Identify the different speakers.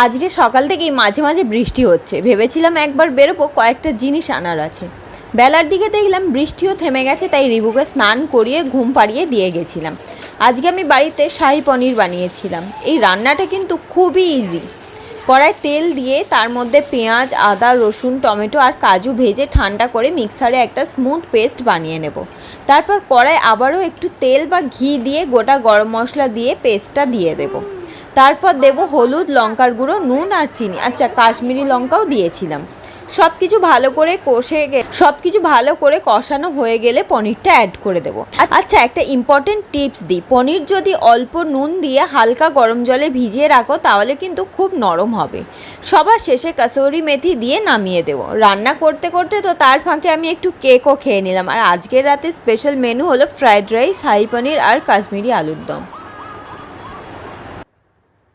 Speaker 1: আজকে সকাল থেকেই মাঝে মাঝে বৃষ্টি হচ্ছে। ভেবেছিলাম একবার বেরোবো, কয়েকটা জিনিস আনার আছে। বেলার দিকে দেখলাম বৃষ্টিও থেমে গেছে, তাই রিবুকে স্নান করিয়ে ঘুম পাড়িয়ে দিয়ে গেছিলাম। আজকে আমি বাড়িতে শাহী পনির বানিয়েছিলাম। এই রান্নাটা কিন্তু খুবই ইজি। কড়ায় তেল দিয়ে তার মধ্যে পেঁয়াজ, আদা, রসুন, টমেটো আর কাজু ভেজে ঠান্ডা করে মিক্সারে একটা স্মুথ পেস্ট বানিয়ে নেব। তারপর কড়ায় আবারও একটু তেল বা ঘি দিয়ে গোটা গরম মশলা দিয়ে পেস্টটা দিয়ে দেবো। তারপর দেব হলুদ, লঙ্কার গুঁড়ো, নুন আর চিনি। আচ্ছা, কাশ্মীরি লঙ্কাও দিয়েছিলাম। সব কিছু ভালো করে কষানো হয়ে গেলে পনিরটা অ্যাড করে দেবো। আচ্ছা, একটা ইম্পর্টেন্ট টিপস দিই। পনির যদি অল্প নুন দিয়ে হালকা গরম জলে ভিজিয়ে রাখো তাহলে কিন্তু খুব নরম হবে। সবার শেষে কাসুরি মেথি দিয়ে নামিয়ে দেবো। রান্না করতে করতে তো তার ফাঁকে আমি একটু কেকও খেয়ে নিলাম। আর আজকের রাতে স্পেশাল মেনু হলো ফ্রাইড রাইস, শাহী পনির আর কাশ্মীরি আলুর দম।